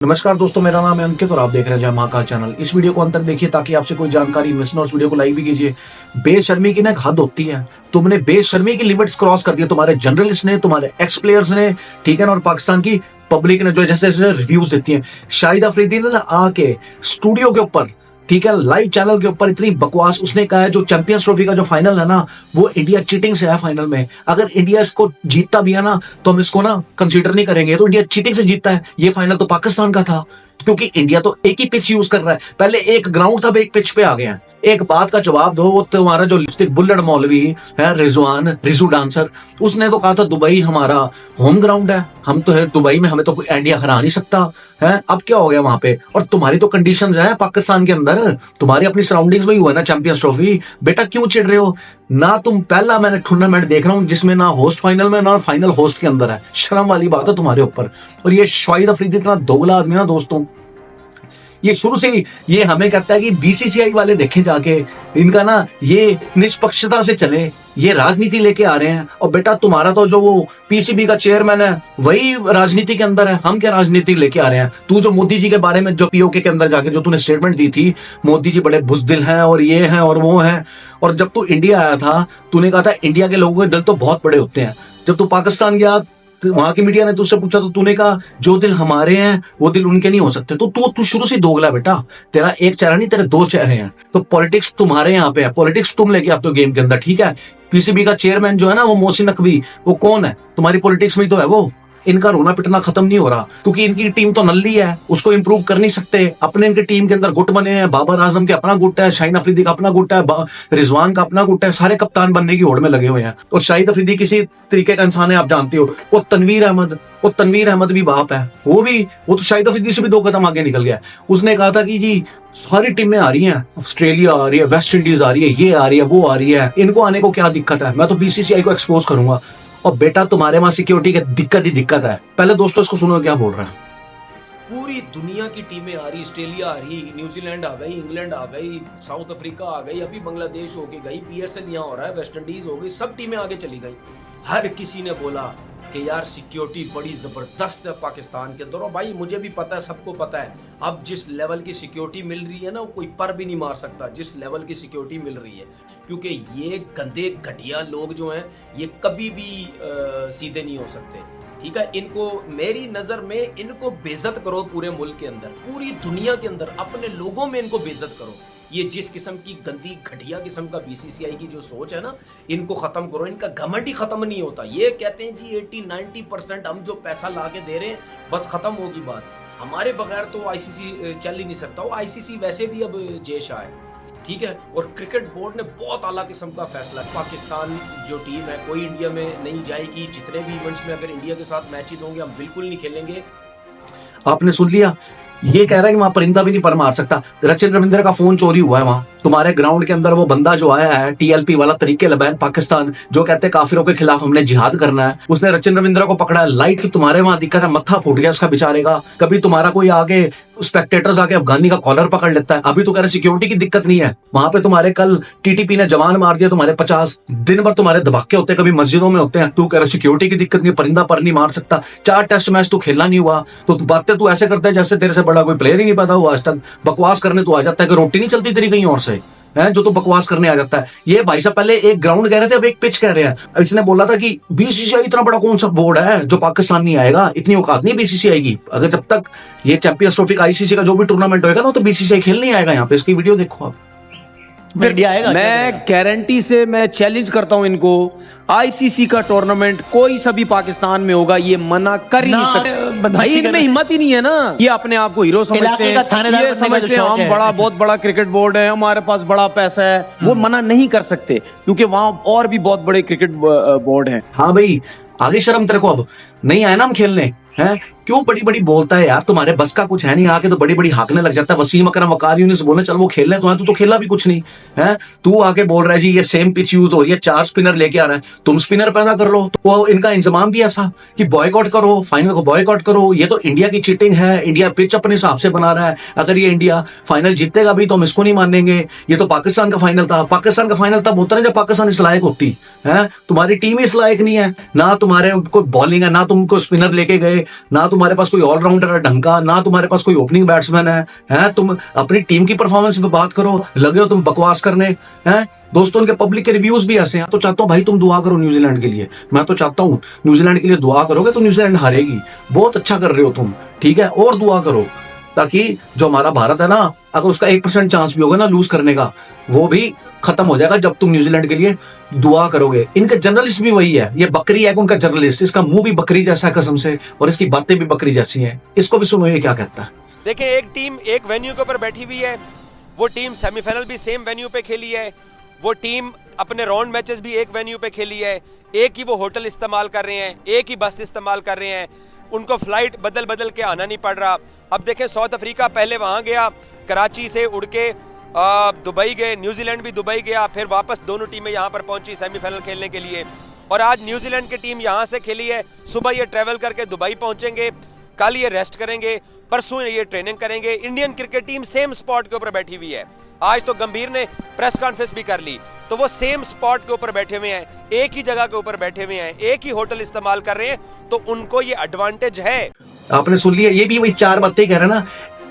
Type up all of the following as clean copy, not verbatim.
नमस्कार दोस्तों, मेरा नाम है अंकित और आप देख रहे हैं जय महाकाल चैनल। इस वीडियो को अंत तक देखिए ताकि आपसे कोई जानकारी मिस ना हो। उस वीडियो को लाइक भी कीजिए। बेशर्मी की ना एक हद होती है, तुमने बेशर्मी की लिमिट्स क्रॉस कर दी तुम्हारे जर्नलिस्ट ने, तुम्हारे एक्स प्लेयर्स ने, ठीक है ना, और पाकिस्तान की पब्लिक ने जो जैसे जैसे रिव्यूज देती है। शाहिद अफरीदी ने ना आके स्टूडियो के ऊपर, ठीक है, लाइव चैनल के ऊपर इतनी बकवास उसने कहा है जो चैंपियंस ट्रॉफी का जो फाइनल है ना, वो इंडिया चीटिंग से है फाइनल में। अगर इंडिया इसको जीतता भी है ना तो हम इसको ना कंसीडर नहीं करेंगे, तो इंडिया चीटिंग से जीतता है। ये फाइनल तो पाकिस्तान का था क्योंकि इंडिया तो एक ही पिच यूज कर रहा है। पहले एक ग्राउंड था, अब एक पिच पे आ गया है। एक बात का जवाब दो। वो तुम्हारा जो लिपस्टिक बुल्लट मौलवी है, रिजू डांसर, उसने तो कहा था दुबई हमारा होम ग्राउंड है, हम तो है दुबई में, हमें तो कोई इंडिया हरा नहीं सकता है। अब क्या हो गया वहां पे? और तुम्हारी तो कंडीशंस है पाकिस्तान के अंदर, तुम्हारी अपनी सराउंडिंग्स में ही हुआ ना चैंपियंस ट्रॉफी। बेटा क्यों चिढ़ रहे हो? ना तुम पहला मैंने टूर्नामेंट देख रहा हूं जिसमें ना होस्ट फाइनल में ना फाइनल होस्ट के अंदर है। शर्म वाली बात है तुम्हारे ऊपर। और ये शाहिद अफरीदी इतना दोगला आदमी ना दोस्तों, ये शुरू से ही ये हमें कहता है कि बीसीसीआई वाले देखे जाके, इनका ना ये निष्पक्षता से चले, ये राजनीति लेके आ रहे हैं। और बेटा तुम्हारा तो जो वो पीसीबी का चेयरमैन है वही राजनीति के अंदर है, हम क्या राजनीति लेके आ रहे हैं? तू जो मोदी जी के बारे में जो पीओके के अंदर जाके जो तूने स्टेटमेंट दी थी, मोदी जी बड़े बुजदिल हैं और ये हैं और वो हैं, और जब तू इंडिया आया था तूने कहा था इंडिया के लोगों के दिल तो बहुत बड़े होते हैं। जब तू पाकिस्तान गया तो वहां की मीडिया ने तुझसे पूछा तो तूने कहा जो दिल हमारे हैं वो दिल उनके नहीं हो सकते। तो तू शुरू से दोगला बेटा, तेरा एक चेहरा नहीं, तेरे दो चेहरे हैं। तो पॉलिटिक्स तुम्हारे यहाँ पे है, पॉलिटिक्स तुम लेके आते हो गेम के अंदर, ठीक है। पीसीबी का चेयरमैन जो है ना वो मोहसिन नकवी, वो कौन है? तुम्हारी पॉलिटिक्स में ही तो है वो। इनका रोना पिटना खत्म नहीं हो रहा क्योंकि इनकी टीम तो नल्ली है, उसको इंप्रूव कर नहीं सकते। अपने इनके टीम के अंदर गुट बने हैं, बाबर आजम के अपना गुट है, शाहिद अफरीदी का अपना गुट है, रिजवान का अपना गुट है, सारे कप्तान बनने की होड़ में लगे हुए हैं। और शाहिद अफरीदी किसी तरीके का इंसान है, आप जानते हो। वो तनवीर अहमद भी बाप है, वो तो शाहिद अफरीदी से भी 2 कदम आगे निकल गया। उसने कहा था कि जी सारी टीमें आ रही हैं, ऑस्ट्रेलिया आ रही है, वेस्ट इंडीज आ रही है, ये आ रही है, वो आ रही है, इनको आने को क्या दिक्कत है, मैं तो बीसीसीआई को एक्सपोज करूंगा। और बेटा तुम्हारे वहां सिक्योरिटी की दिक्कत ही दिक्कत है। पहले दोस्तों इसको सुनो क्या बोल रहा है। पूरी दुनिया की टीमें आ रही, ऑस्ट्रेलिया आ रही, न्यूजीलैंड आ गई, इंग्लैंड आ गई, साउथ अफ्रीका आ गई, अभी बांग्लादेश होके गई, पीएसएल यहाँ हो रहा है, वेस्ट इंडीज हो गई, सब टीमें आगे चली गई। हर किसी ने बोला कि यार सिक्योरिटी बड़ी जबरदस्त है पाकिस्तान के अंदर। और भाई मुझे भी पता है, सबको पता है, अब जिस लेवल की सिक्योरिटी मिल रही है ना, कोई पर भी नहीं मार सकता जिस लेवल की सिक्योरिटी मिल रही है। क्योंकि ये गंदे घटिया लोग जो हैं ये कभी भी सीधे नहीं हो सकते, ठीक है। इनको मेरी नजर में इनको बेइज्जत करो पूरे मुल्क के अंदर, पूरी दुनिया के अंदर, अपने लोगों में इनको बेइज्जत करो। ये जिस किस्म की गंदी घटिया किस्म का बीसीसीआई की जो सोच है ना, इनको खत्म करो। इनका घमंड ही खत्म नहीं होता। ये कहते हैं जी 80-90% हम जो पैसा ला के दे रहे हैं बस खत्म होगी बात, हमारे बगैर तो आईसीसी चल ही नहीं सकता। वो आईसीसी वैसे भी अब जेश है, ठीक है। और क्रिकेट बोर्ड ने बहुत आला किस्म का फैसला, पाकिस्तान जो टीम है कोई इंडिया में नहीं जाएगी। जितने भी इवेंट्स में अगर इंडिया के साथ मैचेस होंगे हम बिल्कुल नहीं खेलेंगे। आपने सुन लिया, ये कह रहा है कि वहां परिंदा भी नहीं पर मार सकता। रचिन रविंद्र का फोन चोरी हुआ है वहां तुम्हारे ग्राउंड के अंदर। वो बंदा जो आया है टीएलपी वाला, तरीके लबैन पाकिस्तान, जो कहते हैं काफिरों के खिलाफ हमने जिहाद करना है, उसने रचिन रविंद्र को पकड़ा है। लाइट की तुम्हारे वहां दिक्कत है, मत्था फूट गया उसका बेचारे का। कभी तुम्हारा कोई आगे स्पेक्टेटर्स आके अफगानी का कॉलर पकड़ लेता है। अभी तो कह रहे सिक्योरिटी की दिक्कत नहीं है वहां पे। तुम्हारे कल टीटीपी ने जवान मार दिया तुम्हारे 50, दिन भर तुम्हारे धमाके होते हैं, कभी मस्जिदों में होते हैं। तू कह रहा सिक्योरिटी की दिक्कत नहीं, परिंदा पर नहीं मार सकता। 4 टेस्ट मैच तू खेलना नहीं हुआ तो बातें तू ऐसे करता है जैसे तेरे से बड़ा कोई प्लेयर ही नहीं पैदा हुआ आज तक। बकवास करने तू आ जाता है कि रोटी नहीं चलती तेरी कहीं और से, है जो तो बकवास करने आ जाता है। ये भाई साहब पहले एक ग्राउंड कह रहे थे, अब एक पिच कह रहे हैं। इसने बोला था कि बीसीसीआई इतना बड़ा कौन सा बोर्ड है जो पाकिस्तान नहीं आएगा, इतनी औकात नहीं बीसीसीआई की। अगर जब तक ये चैंपियंस ट्रॉफी का आईसीसी का जो भी टूर्नामेंट होगा ना तो बीसीसीआई खेल नहीं आएगा यहाँ पे। इसकी वीडियो देखो आप। मैं गारंटी से मैं चैलेंज करता हूं इनको, आईसीसी का टूर्नामेंट कोई सा भी पाकिस्तान में होगा ये मना कर ही नहीं सकते भाई। इनमें हिम्मत ही नहीं है ना। ये अपने आप को हीरो समझते हैं, ये समझते हैं हम बहुत बड़ा क्रिकेट बोर्ड है, हमारे पास बड़ा पैसा है। वो मना नहीं कर सकते क्योंकि वहां और भी बहुत बड़े क्रिकेट बोर्ड हैं। हाँ भाई, आगे शर्म तेरे को अब नहीं आया ना हम खेलने, हैं क्यों बड़ी बड़ी बोलता है यार? तुम्हारे बस का कुछ है नहीं, आके तो बड़ी बड़ी हाकने लग जाता है। वसीम अकरम वकार यूनिस बोले चल वो खेलने तो है, तू तो खेला भी कुछ नहीं है। तू आके बोल रहा है जी ये सेम पिच यूज हो रही है, 4 स्पिनर लेके आ रहा है, तुम स्पिनर पैदा कर लो। तो वो इनका इंतजाम भी ऐसा कि बॉयकॉट करो, फाइनल को बॉयकॉट करो। ये तो इंडिया की चीटिंग है, इंडिया पिच अपने हिसाब से बना रहा है। अगर ये इंडिया फाइनल जीतेगा भी तो हम इसको नहीं मानेंगे। ये तो पाकिस्तान का फाइनल था, पाकिस्तान का फाइनल तब होता है जब पाकिस्तान इस लायक होती है। तुम्हारी टीम इस लायक नहीं है, ना तुम्हारे कोई बॉलिंग है, ना तुमको स्पिनर लेके गए, ना तुम तुम्हारे पास कोई ऑलराउंडर है ढंग का, ना तुम्हारे पास कोई ओपनिंग बैट्समैन है। तुम अपनी टीम की परफॉर्मेंस पे बात करो, लगे हो तुम बकवास करने हैं। दोस्तों उनके पब्लिक के रिव्यूज भी ऐसे हैं। तो चाहता हूं भाई तुम दुआ करो न्यूजीलैंड के लिए, मैं तो चाहता हूं न्यूजीलैंड के लिए दुआ करोगे तो न्यूजीलैंड हारेगी। बहुत अच्छा कर रहे हो तुम, ठीक है, और दुआ करो ताकि जो हमारा भारत है ना, अगर उसका 1% चांस भी होगा ना लूज करने का, वो भी खत्म हो जाएगा जब तुम न्यूजीलैंड के लिए दुआ करोगे। इनके जर्नलिस्ट भी वही है, ये बकरी है उनका जर्नलिस्ट, इसका मुंह भी बकरी जैसा है कसम से, और इसकी बातें भी बकरी जैसी हैं। इसको भी सुनो ये क्या कहता है। देखिए, एक टीम एक वेन्यू के ऊपर बैठी हुई है, वो टीम सेमीफाइनल भी सेम वेन्यू पे खेली है, वो टीम अपने राउंड मैचेस भी एक वेन्यू पे खेली है, एक ही वो होटल इस्तेमाल कर रहे हैं, एक ही बस इस्तेमाल कर रहे हैं, उनको फ्लाइट बदल बदल के आना नहीं पड़ रहा। अब देखें, साउथ अफ्रीका पहले वहां गया, कराची से उड़ के दुबई गए, न्यूजीलैंड भी दुबई गया, फिर वापस दोनों टीमें यहाँ पर पहुंची सेमीफाइनल खेलने के लिए। और आज न्यूजीलैंड की टीम यहाँ से खेली है, सुबह ये ट्रेवल करके दुबई पहुंचेंगे, कल ये रेस्ट करेंगे, परसों ये ट्रेनिंग करेंगे। Indian cricket team same spot के ऊपर बैठी हुई है। आज तो गंभीर ने प्रेस कॉन्फ्रेंस भी कर ली, तो वो सेम स्पॉट के ऊपर बैठे हुए हैं, एक ही जगह के ऊपर बैठे हुए हैं, एक ही होटल इस्तेमाल कर रहे हैं, तो उनको ये एडवांटेज है। आपने सुन लिया, ये भी वही 4 बातें कह रहे हैं ना,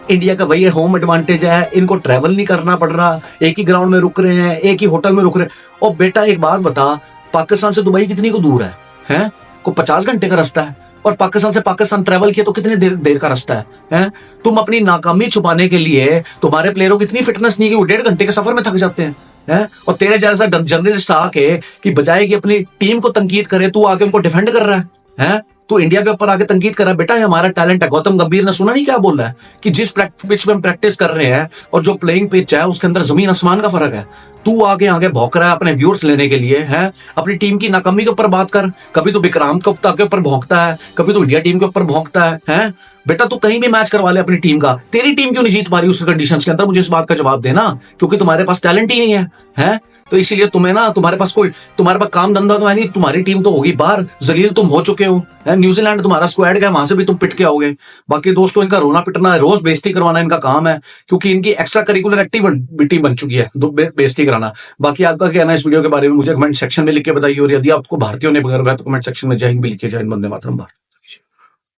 इंडिया का वही होम एडवांटेज है, इनको ट्रैवल नहीं करना पड़ रहा, एक ही ग्राउंड में रुक रहे हैं, एक ही होटल में रुक रहे हैं। और बेटा एक बात बता, पाकिस्तान से दुबई कितनी को दूर है? को 50 घंटे का रास्ता है, और पाकिस्तान से पाकिस्तान ट्रैवल किया तो कितनी देर का रास्ता है? तुम अपनी नाकामी छुपाने के लिए, तुम्हारे प्लेयरों की इतनी फिटनेस नहीं है कि वो 1.5 घंटे के सफर में थक जाते हैं। और तेरे जैसा जर्नलिस्ट आके कि बजाय कि अपनी टीम को तंकीद करे, तू आके उनको डिफेंड कर रहा है। तो इंडिया के ऊपर आके तंकीद कर रहा है। बेटा ये हमारा टैलेंट है। गौतम गंभीर ने सुना नहीं क्या बोल रहा है कि जिस पिच पे हम प्रैक्टिस कर रहे हैं और जो प्लेइंग पिच है उसके अंदर जमीन आसमान का फर्क है। तू आगे भौंक रहा है अपने व्यूअर्स लेने के लिए है। अपनी टीम की नाकामी के ऊपर बात कर। कभी तो विक्रांत गुप्ता के ऊपर भौंकता है, कभी तो इंडिया टीम के ऊपर भौंकता है। बेटा तू कहीं भी मैच करवा ले अपनी टीम का, तेरी टीम क्यों नहीं जीत पा रही उस कंडीशंस के अंदर? मुझे इस बात का जवाब देना, क्योंकि तुम्हारे पास टैलेंट ही नहीं है। तो इसीलिए तुम्हें ना, तुम्हारे पास काम धंधा तो है नहीं, तुम्हारी टीम तो होगी बाहर, जलील तुम हो चुके हो। न्यूजीलैंड तुम्हारा स्क्वाड है, वहां से भी तुम पिट के आओगे। बाकी दोस्तों इनका रोना पिटना है, रोज बेइज्जती करवाना इनका काम है, क्योंकि इनकी एक्स्ट्रा करिकुलर एक्टिविटी बन चुकी है बेइज्जती कराना। बाकी आपका कहना है इस वीडियो के बारे में मुझे कमेंट सेक्शन में लिख के बताइए, और यदि आपको भारतीयों ने बगैर तो कमेंट सेक्शन में जय हिंद भी लिखिए। जय हिंद, वंदे मातरम।